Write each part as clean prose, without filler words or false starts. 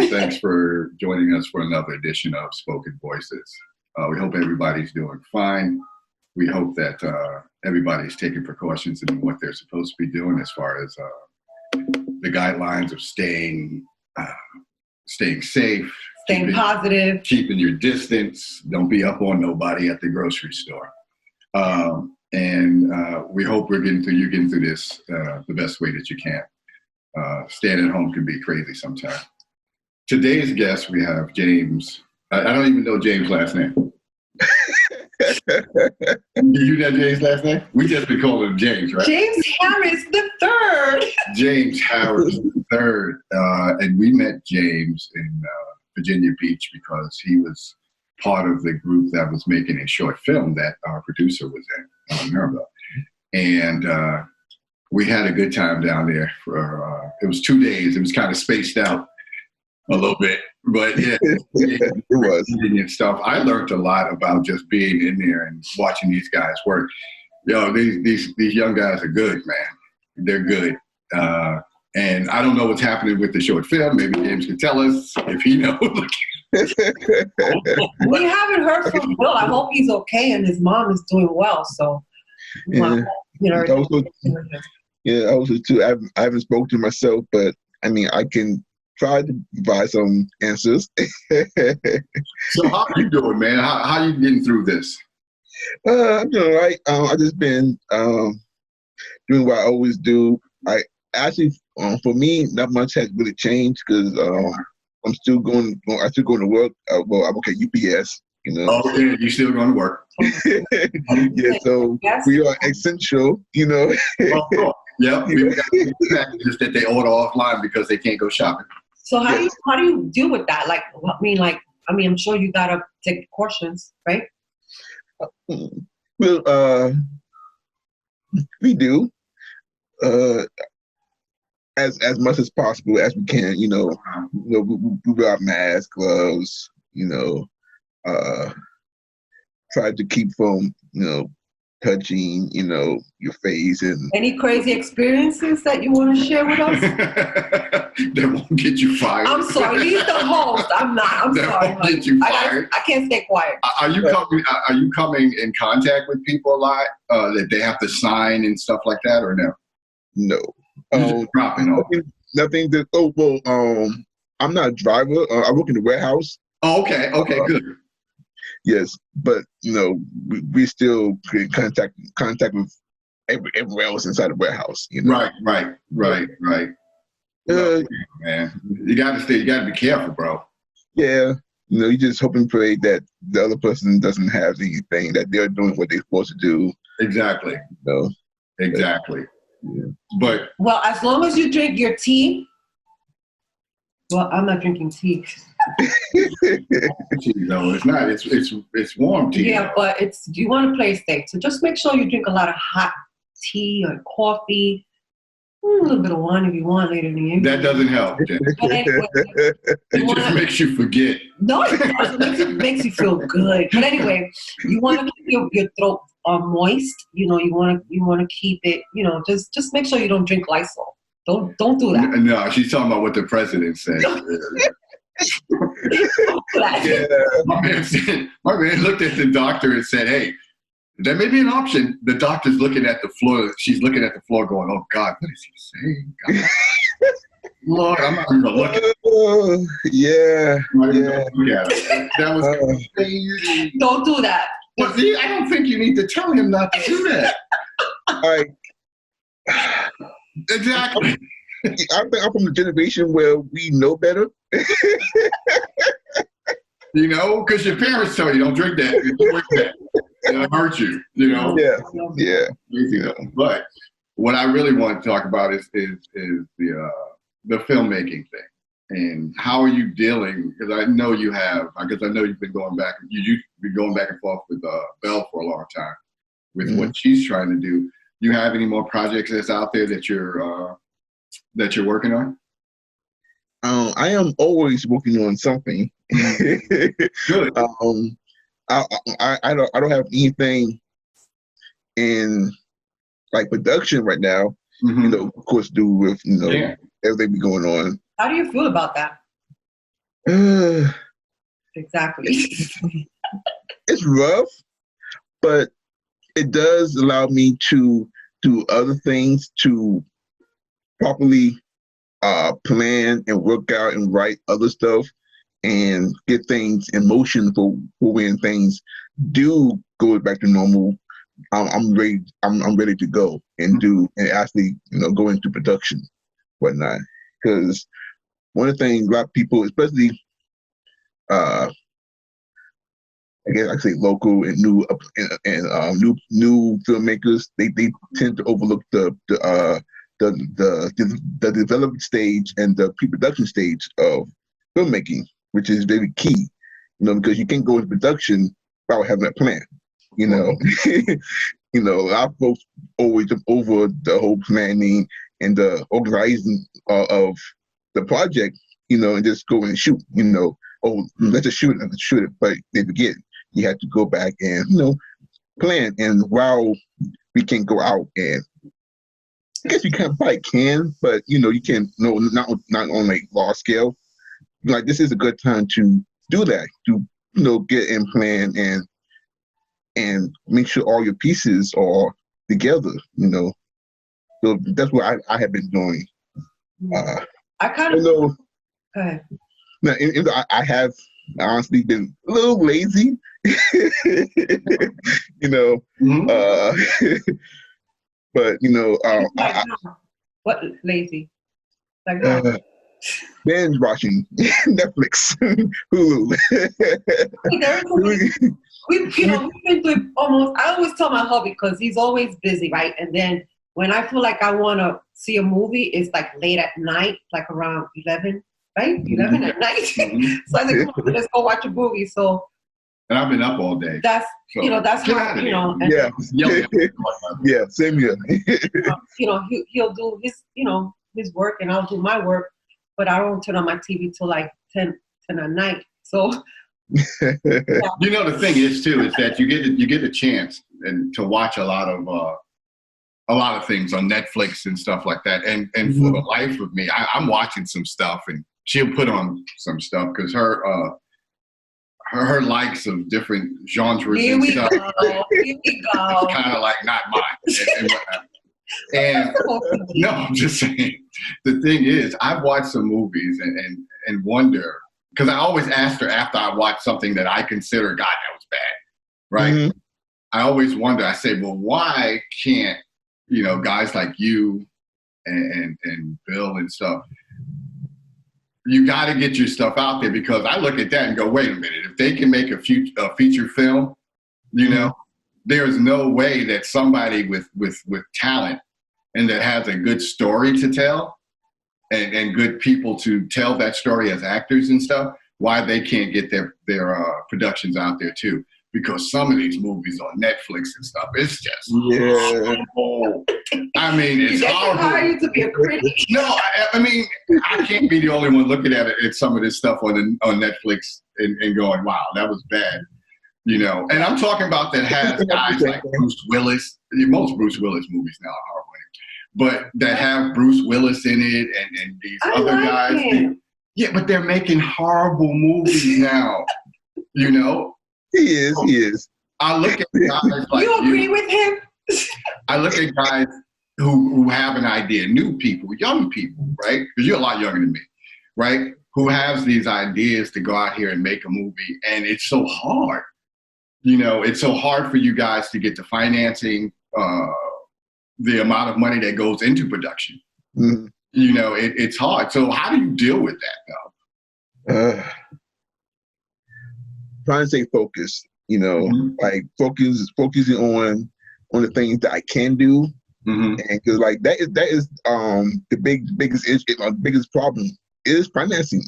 and thanks for joining us for another edition of Spoken Voices. We hope everybody's doing fine. We hope that everybody's taking precautions in what they're supposed to be doing as far as the guidelines of staying safe, staying positive, keeping your distance. Don't be up on nobody at the grocery store. And we hope you're getting through this the best way that you can. Staying at home can be crazy sometimes. Today's guest, we have James. I don't even know James' last name. Do you know James' last name? We just been calling him James, right? James Harris the third. James Harris the third. And we met James in Virginia Beach because he was part of the group that was making a short film that our producer was in, Mirabel. And we had a good time down there for, it was 2 days. It was kind of spaced out a little bit, but yeah, it was. And stuff. I learned a lot about just being in there and watching these guys work. These young guys are good, man. They're good. And I don't know what's happening with the short film. Maybe James can tell us if he knows. We haven't heard from Bill. I hope he's okay and his mom is doing well. So, also too. I haven't spoken to myself, but I mean, I can try to provide some answers. So how are you doing, man? How are you getting through this? I'm doing all right. I just been doing what I always do. I actually, for me, not much has really changed because I'm still going to work. Well, I work at UPS. Oh, yeah, you still going to work? Yeah, so we are essential. Oh, cool. Yep, we got packages that they order offline because they can't go shopping. So how do you deal with that? I'm sure you gotta take precautions, right? Well, we do as much as possible as we can. We wear masks, gloves. Try to keep from touching, your face. And any crazy experiences that you want to share with us? That won't get you fired. I'm sorry, he's the host. I'm not. I'm that sorry. Won't get you fired. I can't stay quiet. Are you coming in contact with people a lot that they have to sign and stuff like that, or no? No. Just dropping off. Nothing that. Oh well. I'm not a driver. I work in the warehouse. Oh, okay. Okay. Good. Yes, but we still in contact with everywhere else inside the warehouse. Right. Man, you gotta be careful, bro. Yeah, you just hope and pray that the other person doesn't have anything, that they're doing what they're supposed to do. Exactly. Exactly. Yeah. But as long as you drink your tea. Well, I'm not drinking tea. No, it's not. It's warm tea. Yeah, but you want to play safe. So just make sure you drink a lot of hot tea or coffee. A little bit of wine if you want later in the evening. That doesn't help. Anyway, it just makes you forget. No, it doesn't. It makes you feel good. But anyway, you want to keep your throat moist. You want to keep it. Just make sure you don't drink Lysol. Don't do that. No, she's talking about what the president said. Yeah. My man looked at the doctor and said, "Hey, that may be an option." The doctor's looking at the floor. She's looking at the floor going, "Oh, God, what is he saying? God. Lord, I'm not even going to look at it." Yeah. That was crazy. Don't do that. Well, see, I don't think you need to tell him not to do that. Exactly. I think I'm from the generation where we know better. Because your parents tell you don't drink that. You drink that. It'll hurt you. Yeah. But what I really want to talk about is the filmmaking thing and how are you dealing? Because I know you have. Because I know you've been going back. You've been going back and forth with Belle for a long time with what she's trying to do. You have any more projects that's out there that you're working on? I am always working on something. Good. I don't have anything in production right now. Of course, do with everything be going on. How do you feel about that? Uh, Exactly. it's rough, but it does allow me to do other things to properly plan and work out and write other stuff and get things in motion for when things do go back to normal. I'm ready. I'm ready to go and do and actually go into production, whatnot. Because one of the things a lot of people, especially I guess I say local and new filmmakers, they tend to overlook the development stage and the pre-production stage of filmmaking, which is very key. Because you can't go into production without having a plan. A lot of folks always jump over the whole planning and the organizing of the project, and just go and shoot. Oh, let's just shoot it, but they forget you have to go back and plan. And while we can go out and I guess you probably can, but you can not on a large scale. Like this is a good time to do that, to get in plan and make sure all your pieces are together. So that's what I have been doing. I kind of know. Go ahead. Now, I have honestly been a little lazy, but what lazy? Like binge watching Netflix, Hulu. We've been through almost. I always tell my hubby because he's always busy, right? And then when I feel like I want to see a movie, it's like late at night, like around 11. Right? 11 at night. So I said, come on, let's go watch a movie. So and I've been up all day. That's that's how and, yeah, same here. He'll do his work and I'll do my work, but I don't turn on my TV till like 10 at night. So the thing is too is that you get a chance and to watch a lot of things on Netflix and stuff like that. And for the life of me, I'm watching some stuff and she'll put on some stuff because her likes of different genres Here and we stuff. Go. Here we go. Kind of like not mine. And no, I'm just saying. The thing is, I've watched some movies and wonder because I always ask her after I watch something that I consider, God, that was bad, right? Mm-hmm. I always wonder. I say, well, why can't guys like you and Bill and stuff? You got to get your stuff out there because I look at that and go, wait a minute. If they can make a feature film, there's no way that somebody with talent and that has a good story to tell and good people to tell that story as actors and stuff, why they can't get their productions out there too. Because some of these movies on Netflix and stuff, it's just horrible. I mean, it's horrible. Hire you to be a critic. No, I mean, I can't be the only one looking at it at some of this stuff on Netflix and going, wow, that was bad. And I'm talking about that has guys like Bruce Willis. Most Bruce Willis movies now are horrible, but that have Bruce Willis in it and these other guys. Yeah, but they're making horrible movies now. He is. I look at guys like you agree with him? I look at guys who have an idea, new people, young people, right? Because you're a lot younger than me, right? Who has these ideas to go out here and make a movie, and it's so hard. It's so hard for you guys to get the financing, the amount of money that goes into production. Mm-hmm. It's hard. So how do you deal with that, though? Trying to stay focused, like focusing on the things that I can do, and because like that is the biggest issue, biggest problem is financing.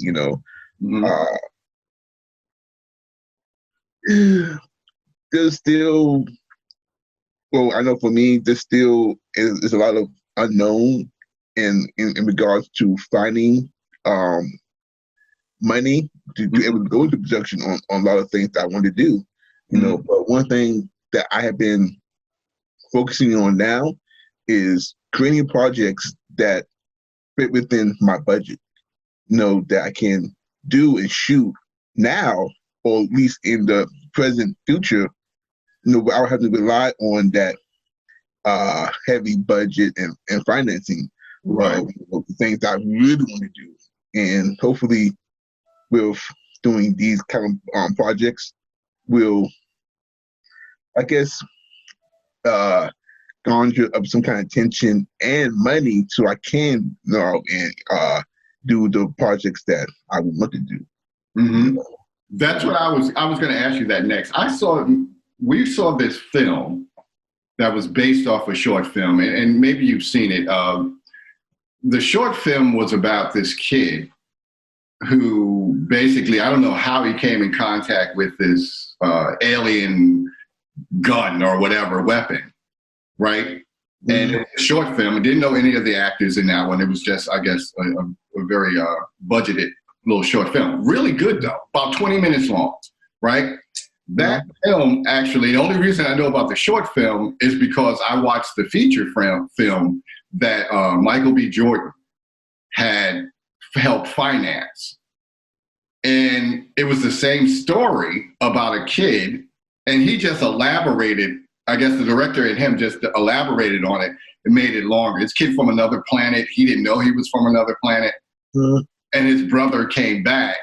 There's still, well, I know for me, there still is a lot of unknown in regards to finding money to be able to go into production on a lot of things that I want to do, But one thing that I have been focusing on now is creating projects that fit within my budget, that I can do and shoot now, or at least in the present future, I would have to rely on that heavy budget and financing, Right. The things that I really want to do. And hopefully with doing these kind of projects will, I guess, conjure up some kind of tension and money so I can do the projects that I would want to do. Mm-hmm. That's what I was going to ask you that next. We saw this film that was based off a short film, and maybe you've seen it. The short film was about this kid who basically, I don't know how he came in contact with this alien gun or whatever weapon, right? Mm-hmm. And it was a short film. I didn't know any of the actors in that one. It was just, I guess, a very budgeted little short film. Really good, though. About 20 minutes long, right? That film, actually, the only reason I know about the short film is because I watched the feature film that Michael B. Jordan had helped finance. And it was the same story about a kid, and he just elaborated. I guess the director and him just elaborated on it and made it longer. This kid from another planet, he didn't know he was from another planet. Mm-hmm. And his brother came back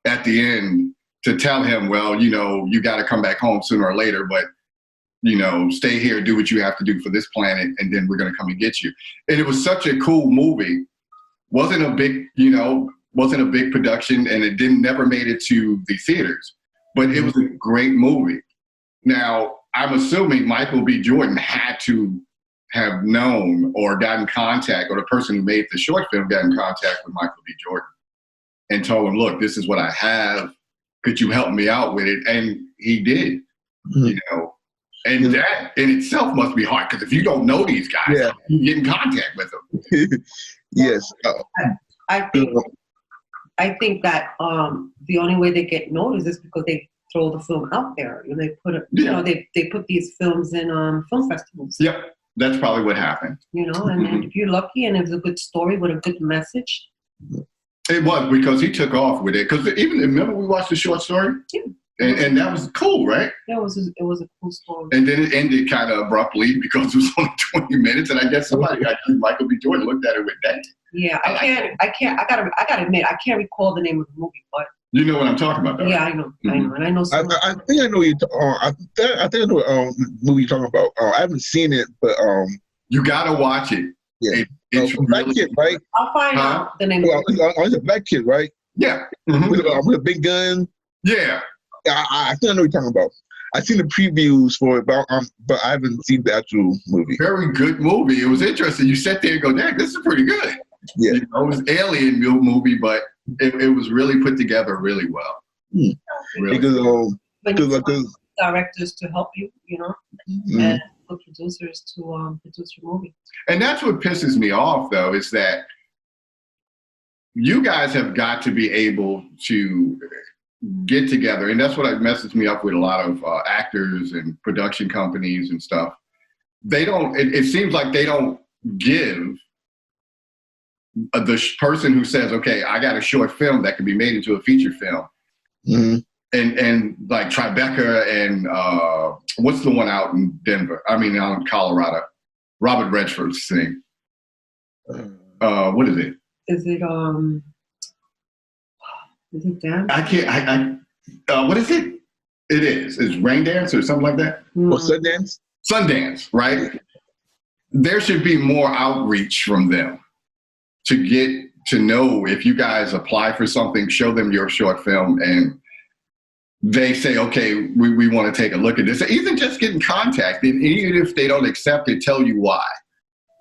at the end to tell him, well, you got to come back home sooner or later, but, stay here, do what you have to do for this planet, and then we're going to come and get you. And it was such a cool movie. Wasn't a big production, and it never made it to the theaters, but it was a great movie. Now, I'm assuming Michael B. Jordan had to have known or got in contact, or the person who made the short film got in contact with Michael B. Jordan and told him, look, this is what I have. Could you help me out with it? And he did, And that in itself must be hard, because if you don't know these guys, you get in contact with them. Yes. I think that the only way they get noticed is because they throw the film out there. They put it, they put these films in film festivals. Yep, that's probably what happened. And if you're lucky and it's a good story with a good message. It was, because he took off with it. Because remember we watched the short story? Yeah. And that was cool, right? Yeah, it was a cool story. And then it ended kind of abruptly because it was only 20 minutes. And I guess Michael B. Jordan looked at it with that. Yeah, I gotta admit, I can't recall the name of the movie, but you know what I'm talking about, though. Yeah, I know, mm-hmm. And I know. I think I know you. I think I know what movie you're talking about. I haven't seen it, but you gotta watch it. Yeah, it's Black really Kid, right? I'll find out the name. It's a Black Kid, right? Yeah, with a big gun. Yeah, I think I know what you're talking about. I've seen the previews for it, but I haven't seen the actual movie. Very good movie. It was interesting. You sat there and go, "Dang, this is pretty good." Yeah, it was an alien movie, but it was really put together really well. Really. Because directors to help you, and for producers to produce your movie. And that's what pisses me off, though, is that you guys have got to be able to get together, and that's what messaged me up with a lot of actors and production companies and stuff. They don't. It seems like they don't give the person who says, "Okay, I got a short film that can be made into a feature film," and like Tribeca and what's the one out in Denver? I mean, out in Colorado, Robert Redford's thing. What is it? Is it Dan? I can't. What is it? It is. It's Rain Dance or something like that. Or Sundance. Sundance, right? There should be more outreach from them to get to know if you guys apply for something, show them your short film, and they say, okay, we want to take a look at this. Even just get in contact, and even if they don't accept it, tell you why.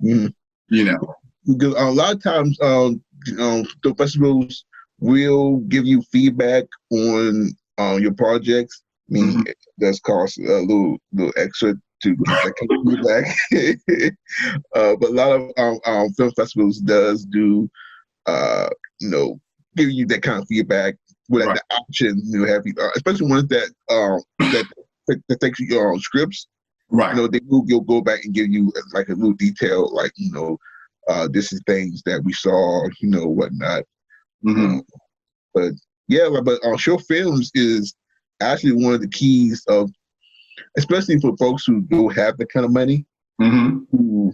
Because a lot of times, the festivals will give you feedback on your projects. I mean, that's cost a little extra to get that kind of feedback. But a lot of film festivals do give you that kind of feedback with the option to have, especially ones that takes you scripts. Right. You'll go back and give you like a little detail, like this is things that we saw, whatnot. But Yeah, but short films is actually one of the keys of, especially for folks who don't have the kind of money to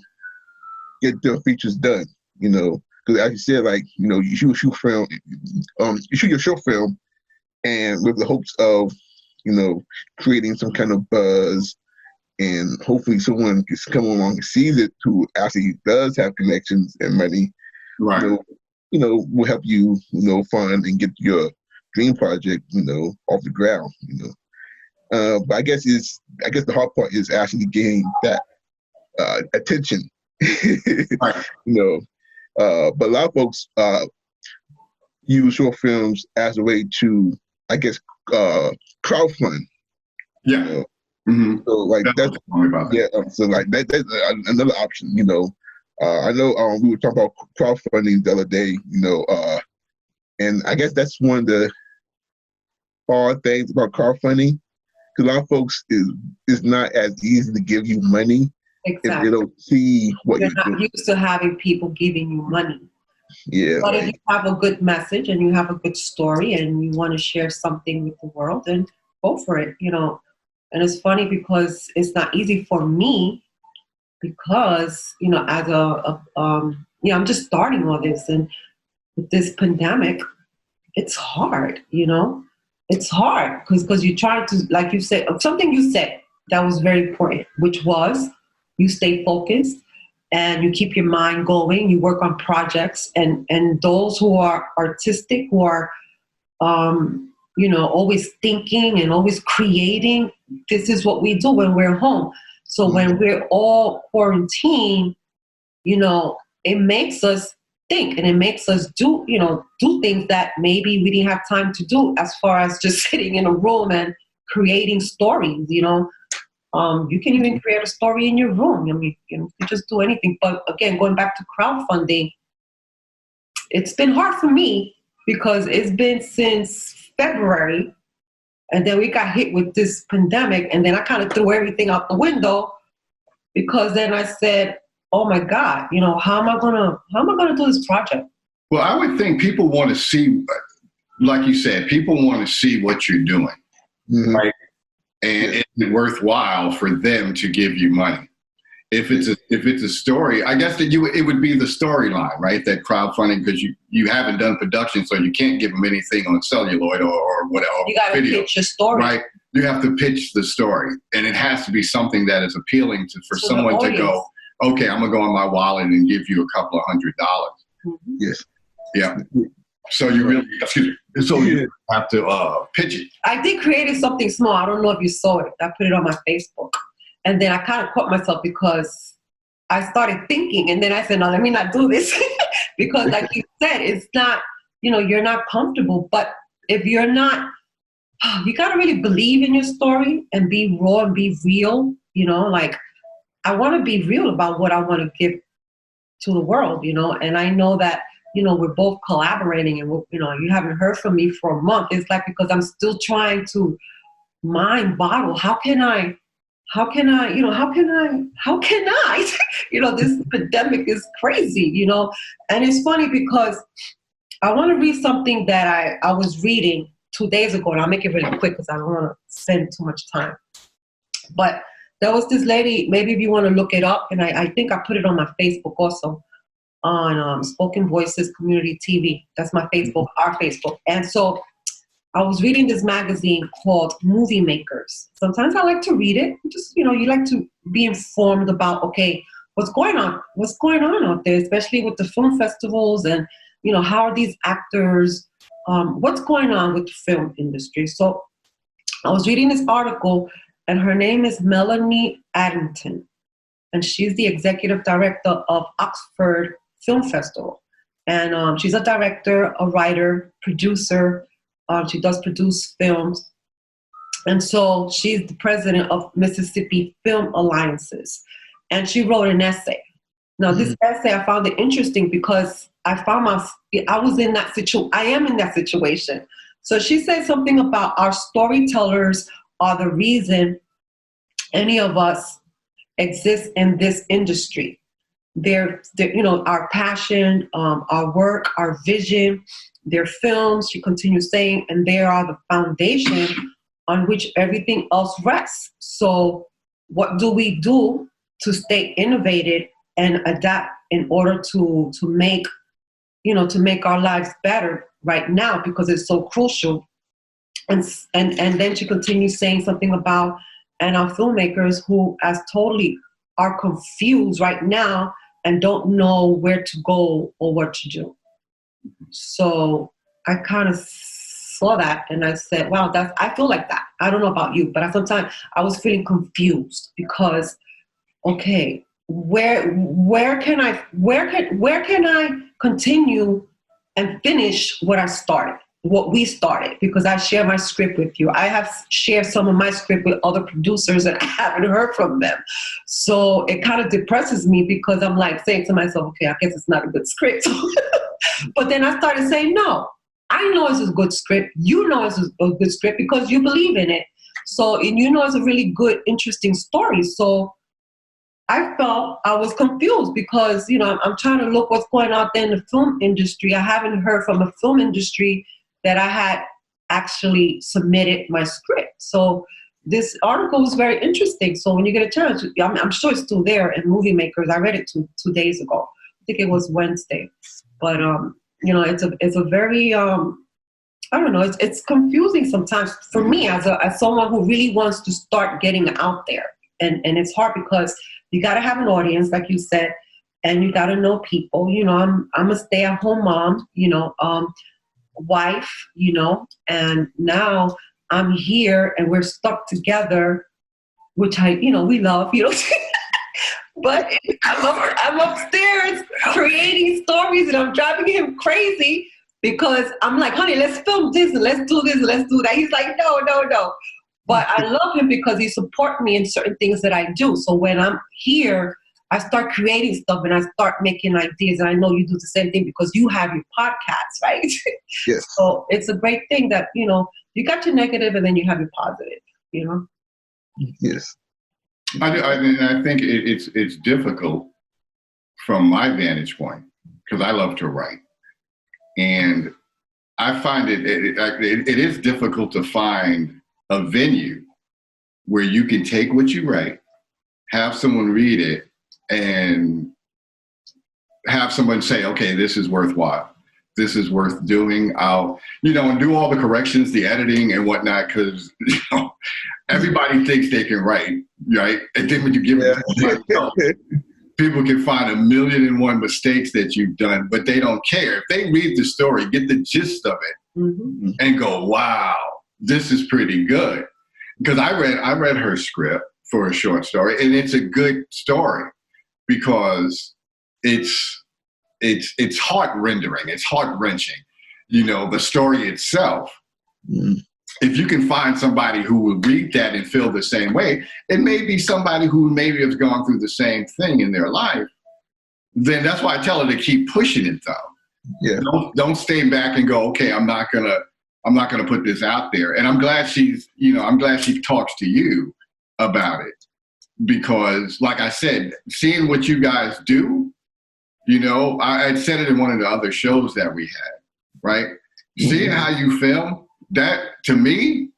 get their features done. You know, because as you said, like, you know, you shoot film, you shoot your short film, and with the hopes of, you know, creating some kind of buzz, and hopefully someone can come along and sees it who actually does have connections and money. Right. You know, will help you, you know, fund and get your dream project, you know, off the ground. You know, but I guess the hard part is actually getting that attention. Right. You know, but a lot of folks use short films as a way to, I guess, crowdfund. Yeah. You know? So like that's so like that's another option. You know, I know we were talking about crowdfunding the other day. You know, and I guess that's one of the hard things about crowdfunding, because a lot of folks is not as easy to give you money if they don't see what you're you're not doing. used to having people giving you money. Yeah. But if you have a good message and you have a good story and you want to share something with the world, then go for it, you know. And it's funny because it's not easy for me because, you know, as you know, I'm just starting all this, and with this pandemic, it's hard, you know. It's hard because you try to, like you said, something you said that was very important, which was you stay focused and you keep your mind going. You work on projects, and those who are artistic, who are, you know, always thinking and always creating. This is what we do when we're home. So when we're all quarantined, you know, it makes us think, and it makes us do things that maybe we didn't have time to do, as far as just sitting in a room and creating stories, you know. You can even create a story in your room. I mean, you can just do anything. But again, going back to crowdfunding, it's been hard for me because it's been since February, and then we got hit with this pandemic, and then I kind of threw everything out the window because then I said, oh my God, you know, how am I gonna do this project? Well, I would think people want to see, like you said, people want to see what you're doing, right? And it's worthwhile for them to give you money. If it's a story, I guess that it would be the storyline, right? That crowdfunding, because you haven't done production, so you can't give them anything on celluloid or whatever. You got to pitch your story, right? You have to pitch the story, and it has to be something that is appealing for someone to go, okay, I'm gonna go in my wallet and give you a couple of $100. Yes. Yeah. So you really, you have to pitch it. I did create something small. I don't know if you saw it. I put it on my Facebook. And then I kind of caught myself because I started thinking, and then I said, no, let me not do this. Because like you said, it's not, you know, you're not comfortable. But if you're not, you got to really believe in your story and be raw and be real. You know, like I want to be real about what I want to give to the world, you know. And I know that, you know, we're both collaborating, and you know, you haven't heard from me for a month. It's like, because I'm still trying to mind bottle. How can I, you know, this pandemic is crazy, you know. And it's funny because I want to read something that I was reading 2 days ago, and I'll make it really quick because I don't want to spend too much time. But there was this lady, maybe if you want to look it up, and I think I put it on my Facebook also, on Spoken Voices Community TV. That's my Facebook, our Facebook. And so I was reading this magazine called Movie Makers. Sometimes I like to read it. Just, you know, you like to be informed about, okay, what's going on out there, especially with the film festivals, and, you know, how are these actors, what's going on with the film industry. So I was reading this article, and her name is Melanie Addington, and she's the executive director of Oxford Film Festival. And she's a director, a writer, producer. She does produce films. And so she's the president of Mississippi Film Alliances. And she wrote an essay. Now, this essay, I found it interesting because I am in that situation. So she said something about our storytellers are the reason any of us exist in this industry. They're, you know, our passion, our work, our vision, their films, she continues saying, and they are the foundation on which everything else rests. So what do we do to stay innovative and adapt in order to make, to make our lives better right now, because it's so crucial. And then she continues saying something about, and our filmmakers who as totally are confused right now and don't know where to go or what to do. So I kind of saw that and I said, wow, I feel like that. I don't know about you, but sometimes I was feeling confused because, okay, where can I continue and finish what we started? Because I share my script with you. I have shared some of my script with other producers and I haven't heard from them. So it kind of depresses me because I'm like saying to myself, okay, I guess it's not a good script. But then I started saying, no, I know it's a good script. You know it's a good script because you believe in it. So, and you know it's a really good, interesting story. So I felt I was confused because, I'm trying to look what's going on there in the film industry. I haven't heard from a film industry that I had actually submitted my script. So this article was very interesting. So when you get a chance, I'm sure it's still there in Movie Makers. I read it two days ago. I think it was Wednesday. But, it's a very, I don't know, it's confusing sometimes for me as someone who really wants to start getting out there. And it's hard because you got to have an audience, like you said, and you got to know people. I'm a stay-at-home mom, wife, and now I'm here and we're stuck together, which we love, But I'm upstairs creating stories and I'm driving him crazy because I'm like, honey, let's film this and let's do this and let's do that. He's like, no. But I love him because he supports me in certain things that I do. So when I'm here, I start creating stuff and I start making ideas. And I know you do the same thing because you have your podcast, right? Yes. So it's a great thing that, you got your negative and then you have your positive, Yes. I think it's difficult from my vantage point because I love to write. And I find it is difficult to find a venue where you can take what you write, have someone read it, and have someone say, okay, this is worthwhile. This is worth doing. I'll, and do all the corrections, the editing and whatnot, because, everybody thinks they can write, right? And then when you give it to somebody else, people can find 1,000,001 mistakes that you've done, but they don't care. If they read the story, get the gist of it, and go, wow, this is pretty good. Because I read her script for a short story, and it's a good story because it's heart-rendering, it's heart-wrenching. The story itself. If you can find somebody who will read that and feel the same way, it may be somebody who maybe has gone through the same thing in their life, then that's why I tell her to keep pushing it though. Yeah. Don't stay back and go, okay, I'm not gonna put this out there. And I'm glad she talks to you about it because like I said, seeing what you guys do, I had said it in one of the other shows that we had, right? Seeing how you film, that to me,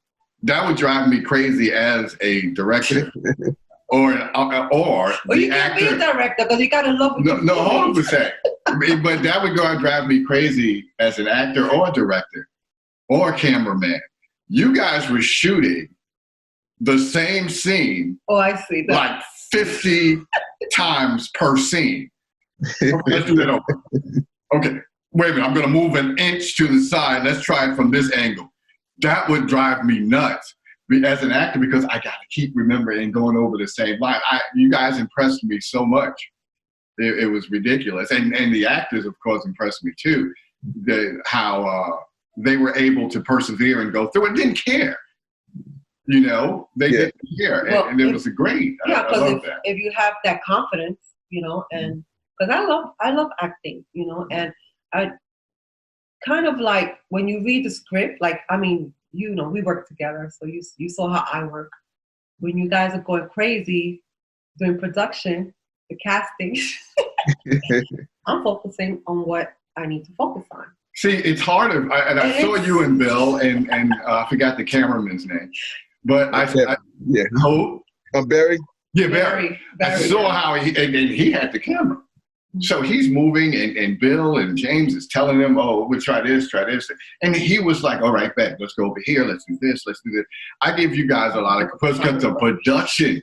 that would drive me crazy as a director or you can't be a director because you gotta love it. No, 100%. But that would drive me crazy as an actor or a director or a cameraman. You guys were shooting the same scene. Oh, I see that. Like 50 times per scene. Okay, let's do that over. Okay, wait a minute. I'm going to move an inch to the side. Let's try it from this angle. That would drive me nuts as an actor because I got to keep remembering and going over the same line. You guys impressed me so much. It was ridiculous. And the actors, of course, impressed me too. How they were able to persevere and go through it, didn't care. They didn't care. Well, and it was great. Yeah, because if you have that confidence, and because I love acting, and I kind of like when you read the script, like, I mean, we work together, so you saw how I work. When you guys are going crazy doing production, the casting, I'm focusing on what I need to focus on. See, it's harder. And I saw you and Bill, and I forgot the cameraman's name, but yeah. Who? Barry. Yeah, Barry. I saw how he had the camera. So he's moving, and Bill and James is telling him, "Oh, we'll try this," and he was like, "All right, bet, let's go over here, let's do this, let's do this." I give you guys a lot of because the production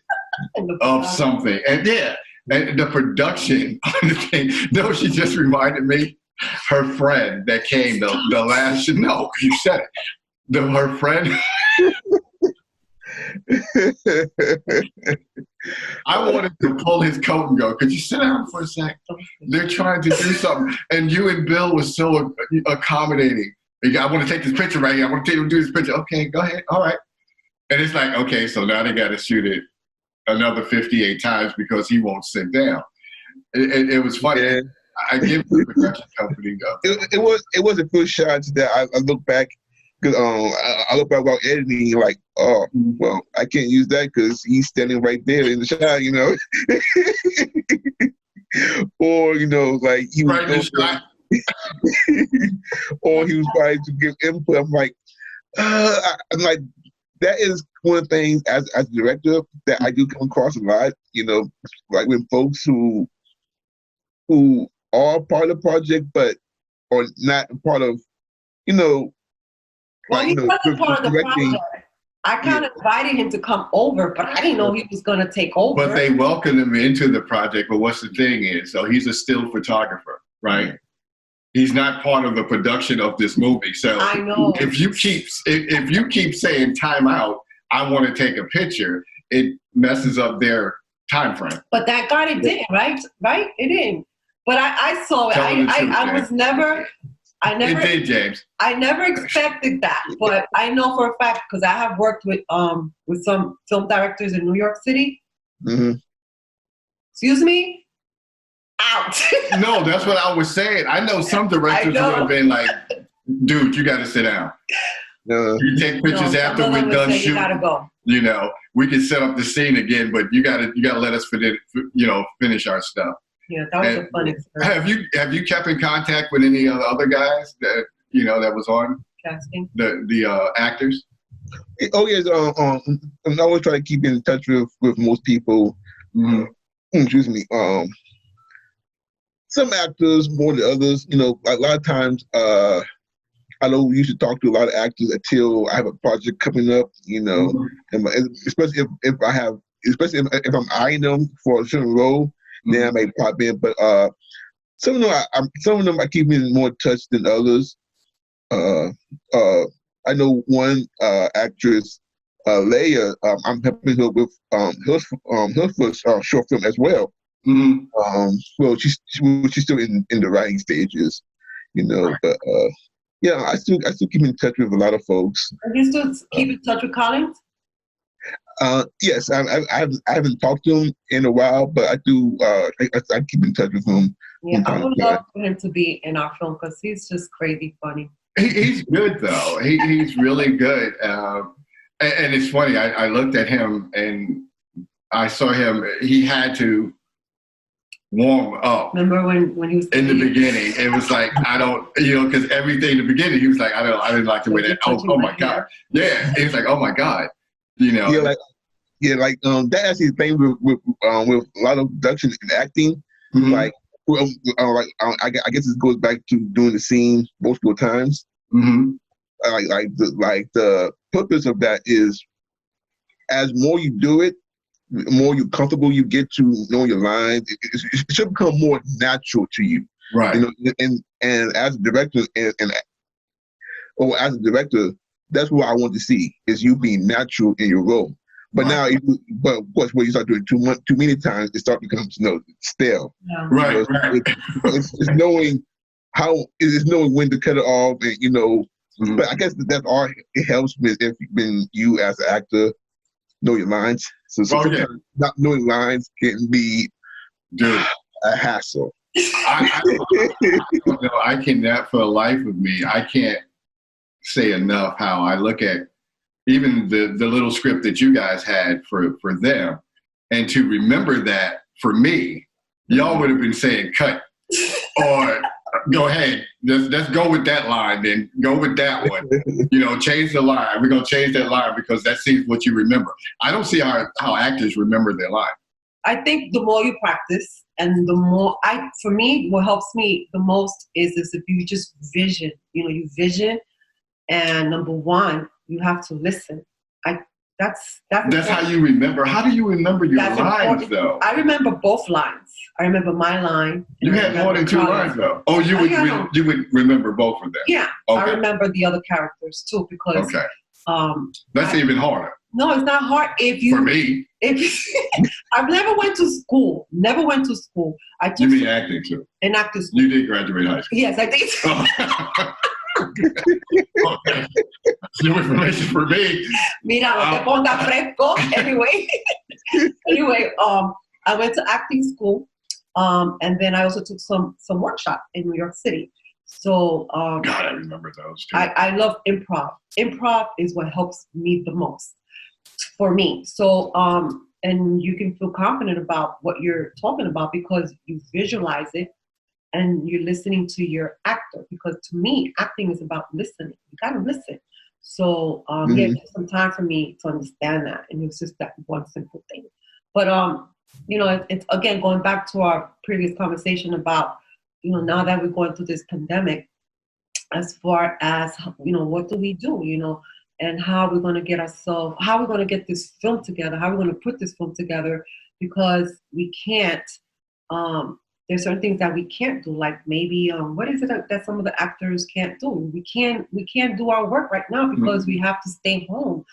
of something, and the production on the thing. No, she just reminded me, her friend that came the last. No, you said it. Her friend. I wanted to pull his coat and go, could you sit down for a sec? They're trying to do something. And you and Bill was so accommodating. I want to take this picture right here. I want to take him to do this picture. Okay, go ahead. All right. And it's like, okay, so now they got to shoot it another 58 times because he won't sit down. It was funny. Yeah. I give the production company it was a few shots that I look back. Cause I look back while editing, like, oh, well, I can't use that because he's standing right there in the shot, you know. Or like he was right shot. or he was trying to give input. I'm like, that is one of the things as a director that I do come across a lot. Like when folks who are part of the project but are not a part of, Well, he wasn't part of the project. I kind of invited him to come over, but I didn't know he was going to take over. But they welcomed him into the project. But what's the thing is, so he's a still photographer, right? He's not part of the production of this movie. So I know. If you keep saying time out, I want to take a picture, it messes up their time frame. But that guy, it didn't, right? Right? It didn't. But I saw it. It did, James. I never expected that, but I know for a fact because I have worked with some film directors in New York City. Mm-hmm. Excuse me? Out. No, that's what I was saying. I know some directors would have been like, dude, you got to sit down. You take pictures after we're done shooting. You gotta go. We can set up the scene again, but you gotta let us finish our stuff. Yeah, that was a fun experience. Have you kept in contact with any of the other guys that that was on casting? The actors? Oh yes, I'm always trying to keep in touch with most people. Mm-hmm. Excuse me. Some actors more than others. A lot of times, I don't usually talk to a lot of actors until I have a project coming up. Mm-hmm. And especially if I'm eyeing them for a certain role. Then I may pop in, but some of them I keep in more touch than others. I know one actress, Leia. I'm helping her with her first short film as well. Mm-hmm. Well, she's still in the writing stages, But I still keep in touch with a lot of folks. Are you still keep in touch with Collins? Yes, I haven't talked to him in a while, but I do. I keep in touch with him. Yeah, I would love for him to be in our film because he's just crazy funny. He's good though. He's really good. And it's funny. I looked at him and I saw him. He had to warm up. Remember when he was in the beginning? It was like I don't, because everything in the beginning he was like I didn't like the way that. Oh my God. Yeah, he was like, oh my God. That actually the thing with a lot of production and acting. Mm-hmm. I guess it goes back to doing the scene multiple times. Mm-hmm. The purpose of that is, as more you do it, the more you comfortable you get to know your lines. It should become more natural to you, right? And as a director as a director, that's what I want to see is you being natural in your role. But right. But of course, when you start doing too many times, it starts to become stale. Yeah. Right, It's knowing it's knowing when to cut it off, and Mm-hmm. But I guess that's all it helps with if you as an actor know your lines. So sometimes not knowing lines can be a hassle. I don't know. I cannot for the life of me. I can't say enough how I look at even the little script that you guys had for them, and to remember that for me, y'all would have been saying cut or Go ahead. Let's go with that line then. Go with that one. Change the line. We're going to change that line because that seems what you remember. I don't see how actors remember their line. I think the more you practice and the more for me, what helps me the most is if you just vision, you vision, and number one, you have to listen. That's how you remember. How do you remember your lines, important. Though? I remember both lines. I remember my line. You had more than two lines, though. Oh, you would remember both of them. Yeah, okay. I remember the other characters too because. Okay. That's even harder. No, it's not hard. For me, I never went to school. Never went to school. You mean acting too? In acting school. You did graduate high school. Yes, I did. Okay. New information for me. Mira, no te pongas fresco. Anyway, I went to acting school, and then I also took some workshop in New York City. So God, I remember those too. I love improv. Improv is what helps me the most for me. So and you can feel confident about what you're talking about because you visualize it. And you're listening to your actor because to me, acting is about listening. You gotta listen. So it took some time for me to understand that, and it was just that one simple thing. But it's again going back to our previous conversation about now that we're going through this pandemic, as far as what do we do, and how we're going to get this film together, how we're going to put this film together, because we can't. There's certain things that we can't do, like maybe what is it that some of the actors can't do? We can't do our work right now because we have to stay home.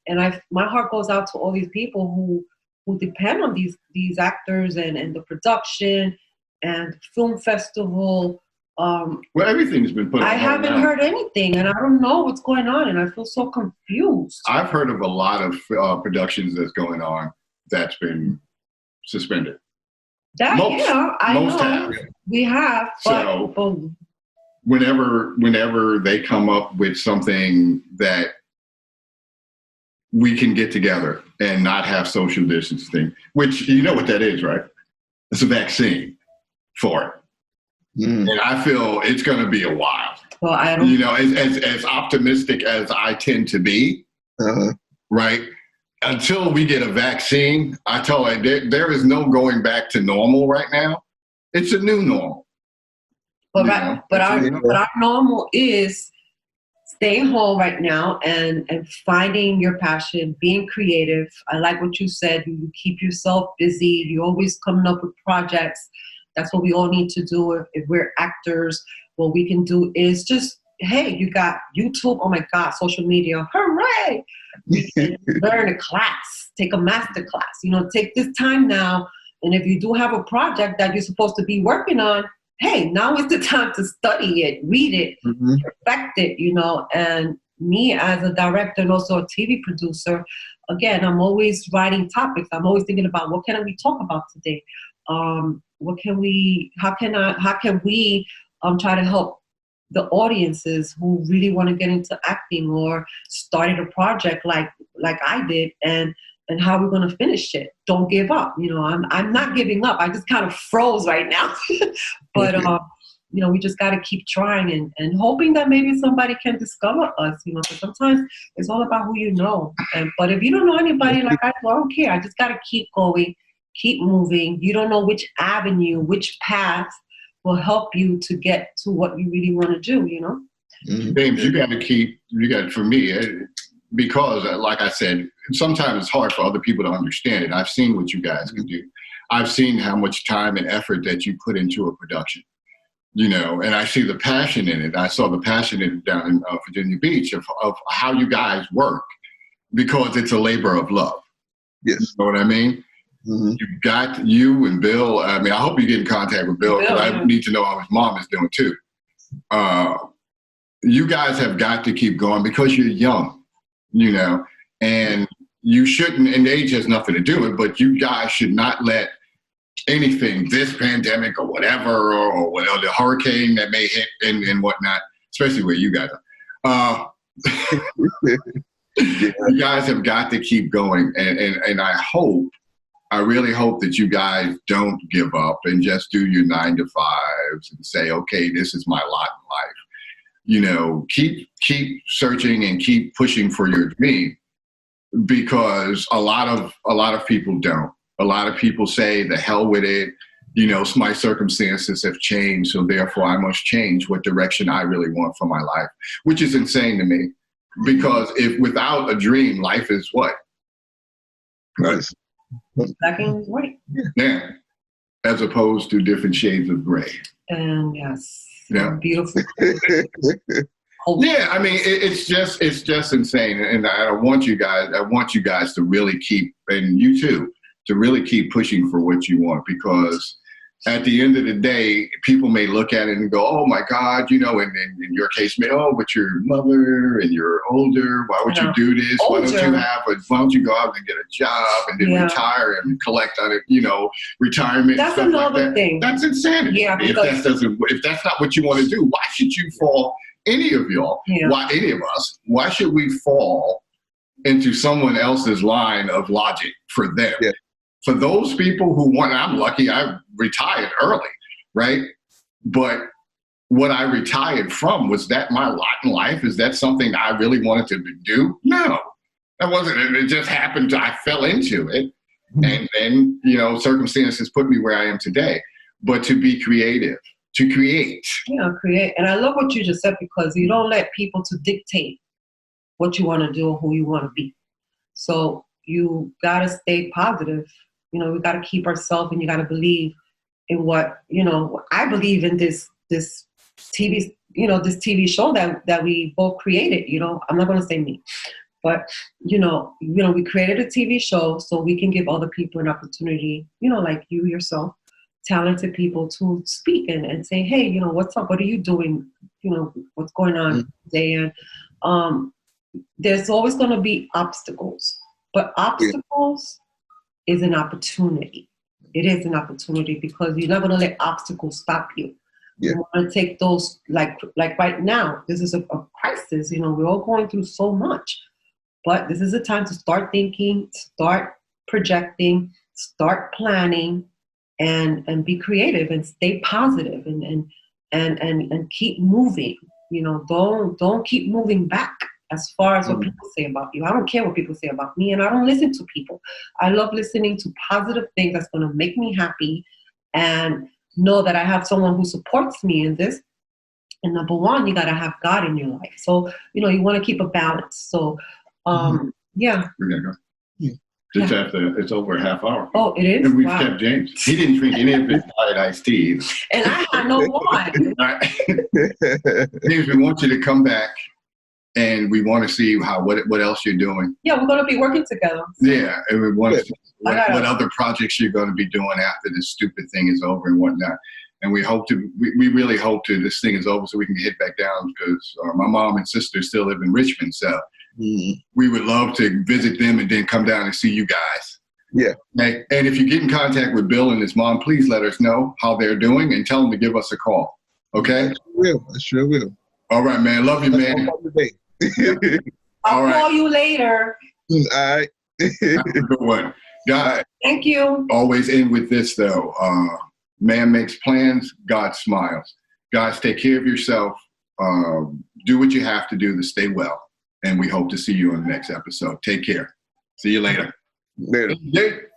And my heart goes out to all these people who depend on these actors and the production and film festival. Well, everything's been put on. I haven't heard anything, and I don't know what's going on, and I feel so confused. I've heard of a lot of productions that's going on that's been suspended. Most have. We have. So whenever they come up with something that we can get together and not have social distancing, which you know what that is, right? It's a vaccine for it. And I feel it's going to be a while. Well, I don't. As optimistic as I tend to be, right? Until we get a vaccine, I tell you, there is no going back to normal right now. It's a new normal. But our normal is staying home right now and finding your passion, being creative. I like what you said. You keep yourself busy. You're always coming up with projects. That's what we all need to do. If we're actors, what we can do is just, hey, you got YouTube. Oh my God, social media. Hooray! You can learn a class, take a master class, take this time now. And if you do have a project that you're supposed to be working on, hey, now is the time to study it, read it, perfect it, and me as a director and also a TV producer, again, I'm always writing topics. I'm always thinking about what can we talk about today? How can we try to help the audiences who really want to get into acting or started a project like I did and how we're going to finish it. Don't give up. I'm not giving up. I just kind of froze right now. But, we just got to keep trying and hoping that maybe somebody can discover us, because sometimes it's all about who you know. But if you don't know anybody, I don't care. I just got to keep going, keep moving. You don't know which avenue, which path will help you to get to what you really want to do, James, for me, because like I said, sometimes it's hard for other people to understand it. I've seen what you guys can do. I've seen how much time and effort that you put into a production, and I see the passion in it. I saw the passion in it down in Virginia Beach of how you guys work, because it's a labor of love. Yes. You know what I mean? You've got you and Bill. I mean, I hope you get in contact with Bill, because I need to know how his mom is doing too. You guys have got to keep going because you're young, and you shouldn't, and age has nothing to do with it, but you guys should not let anything, this pandemic or whatever, or whatever, the hurricane that may hit and whatnot, especially where you guys are. You guys have got to keep going, and I hope I really hope that you guys don't give up and just do your 9 to 5s and say, okay, this is my lot in life. You know, keep searching and keep pushing for your dream, because a lot of people don't. A lot of people say, the hell with it. You know, my circumstances have changed, so therefore I must change what direction I really want for my life, which is insane to me. Because if without a dream, life is what? Nice. Black and white. Yeah. As opposed to different shades of gray. And yes. Yeah. Beautiful. Yeah, I mean, it's just insane. And I want you guys to really keep, and you too, to really keep pushing for what you want, because at the end of the day, people may look at it and go, oh my God, you know, and in your case, but your mother and you're older, why would you do this? Why don't you go out and get a job and then retire and collect on it, you know, retirement? That's stuff another like that. thing. That's insanity. Yeah, if that's not what you want to do, why should you fall, any of y'all, any of us, why should we fall into someone else's line of logic for them? Yeah. For those people who want, I'm lucky, I retired early, right? But what I retired from, was that my lot in life? Is that something I really wanted to do? No, that wasn't. It just happened. I fell into it. And then, you know, circumstances put me where I am today. But to be creative, to create. Yeah, create. And I love what you just said, because you don't let people to dictate what you want to do or who you want to be. So you got to stay positive. You know, we got to keep ourselves, and you got to believe in what, you know, I believe in this TV, you know, this TV show that we both created. You know, I'm not going to say me, but, you know, we created a TV show so we can give other people an opportunity, you know, like you yourself, talented people, to speak and say, hey, you know, what's up? What are you doing? You know, what's going on today? And there's always going to be obstacles, but obstacles is an opportunity. It is an opportunity, because you're not going to let obstacles stop you. Yeah. You want to take those, like right now, this is a crisis. You know, we're all going through so much, but this is a time to start thinking, start projecting, start planning, and be creative and stay positive and keep moving. You know, don't keep moving back as far as what people say about you. I don't care what people say about me, and I don't listen to people. I love listening to positive things that's going to make me happy, and know that I have someone who supports me in this. And number one, you got to have God in your life. So, you know, you want to keep a balance. So, yeah. We're going to go. Just after, it's over a half hour. Oh, it is? And we've kept James. He didn't drink any of his diet iced tea. And I had no wine. James, we want you to come back, and we want to see what else you're doing. Yeah, we're going to be working together. Yeah, and we want to see what other projects you're going to be doing after this stupid thing is over and whatnot. And we really hope this thing is over so we can get back down, because my mom and sister still live in Richmond. So we would love to visit them and then come down and see you guys. Yeah. Okay? And if you get in contact with Bill and his mom, please let us know how they're doing and tell them to give us a call. Okay? I sure will. All right, man. Love you, man. I'll call you later. All right. Have a good one. God. Thank you. Always end with this, though. Man makes plans, God smiles. Guys, take care of yourself. Do what you have to do to stay well. And we hope to see you on the next episode. Take care. See you later. Later.